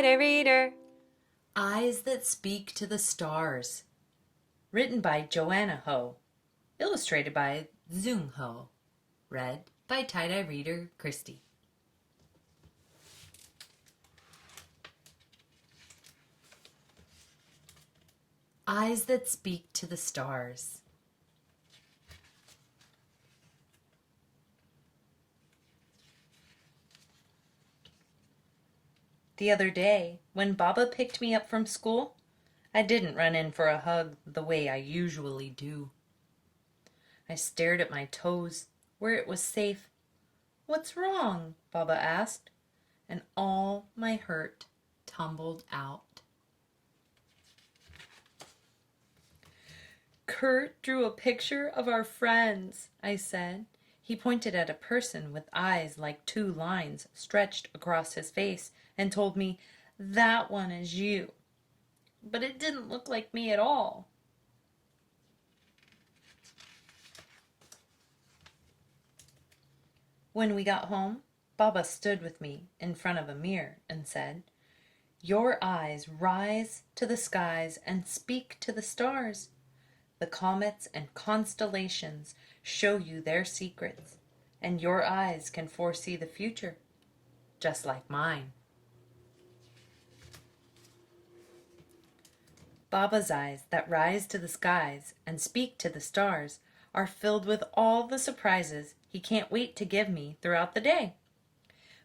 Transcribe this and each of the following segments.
tie-dye reader. Eyes That Speak to the Stars. Written by Joanna Ho. Illustrated by Dung Ho. Read by tie-dye reader Kristie. Eyes That Speak to the Stars. The other day, when Baba picked me up from school, I didn't run in for a hug the way I usually do. I stared at my toes, where it was safe. "What's wrong?" Baba asked, and all my hurt tumbled out. "Kurt drew a picture of our friends," I said. He pointed at a person with eyes like two lines stretched across his face and told me, "That one is you." But it didn't look like me at all. When we got home, Baba stood with me in front of a mirror and said, "Your eyes rise to the skies and speak to the stars. The comets and constellations show you their secrets, and your eyes can foresee the future, just like mine." Baba's eyes that rise to the skies and speak to the stars are filled with all the surprises he can't wait to give me throughout the day.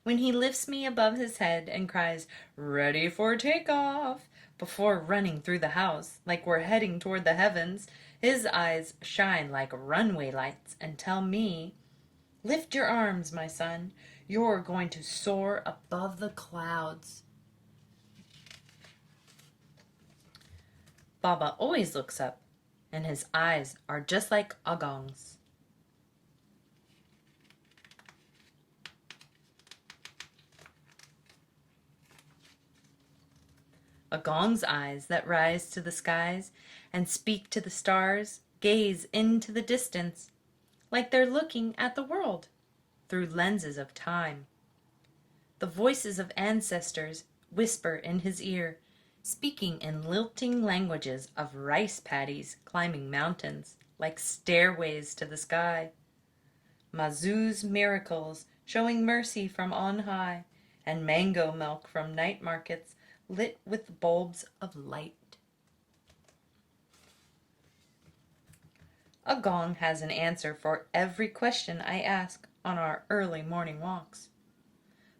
When he lifts me above his head and cries, "Ready for takeoff," before running through the house like we're heading toward the heavens, his eyes shine like runway lights and tell me, "Lift your arms, my son. You're going to soar above the clouds." Baba always looks up, and his eyes are just like Agong's. Agong's eyes that rise to the skies and speak to the stars gaze into the distance, like they're looking at the world through lenses of time. The voices of ancestors whisper in his ear, speaking in lilting languages of rice paddies climbing mountains like stairways to the sky. Mazu's miracles showing mercy from on high, and mango milk from night markets lit with bulbs of light. Agong has an answer for every question I ask on our early morning walks.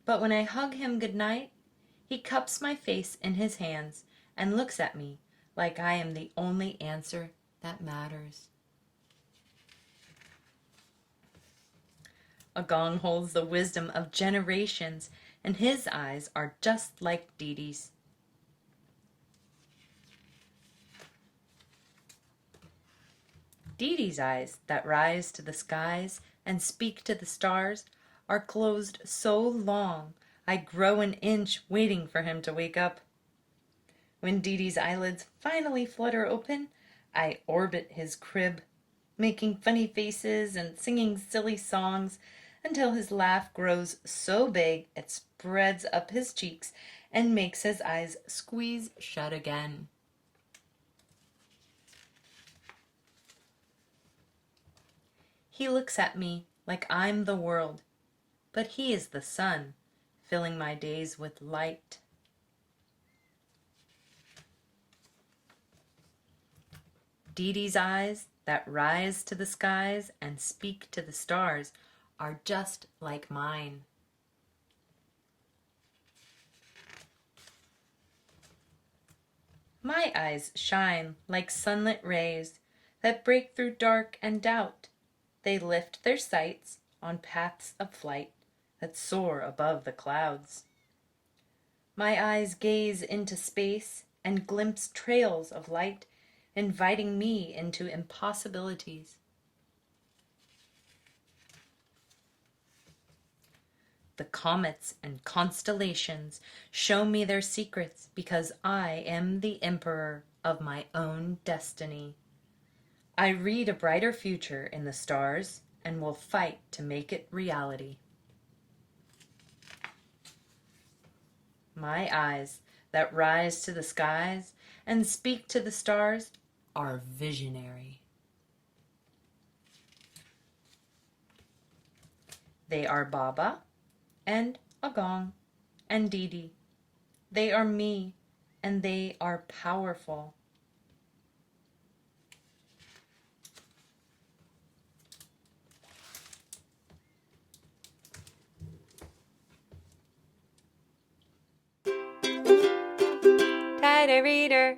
But when I hug him goodnight, he cups my face in his hands and looks at me like I am the only answer that matters. Agong holds the wisdom of generations, and his eyes are just like Didi's. Didi's eyes that rise to the skies and speak to the stars are closed so long I grow an inch waiting for him to wake up. When Didi's eyelids finally flutter open, I orbit his crib, making funny faces and singing silly songs until his laugh grows so big it spreads up his cheeks and makes his eyes squeeze shut again. He looks at me like I'm the world, but he is the sun, filling my days with light. Didi's eyes that rise to the skies and speak to the stars are just like mine. My eyes shine like sunlit rays that break through dark and doubt. They lift their sights on paths of flight that soar above the clouds. My eyes gaze into space and glimpse trails of light, inviting me into impossibilities. The comets and constellations show me their secrets because I am the emperor of my own destiny. I read a brighter future in the stars and will fight to make it reality. My eyes that rise to the skies and speak to the stars are visionary. They are Baba and Agong and Didi. They are me and they are powerful. Tighter reader.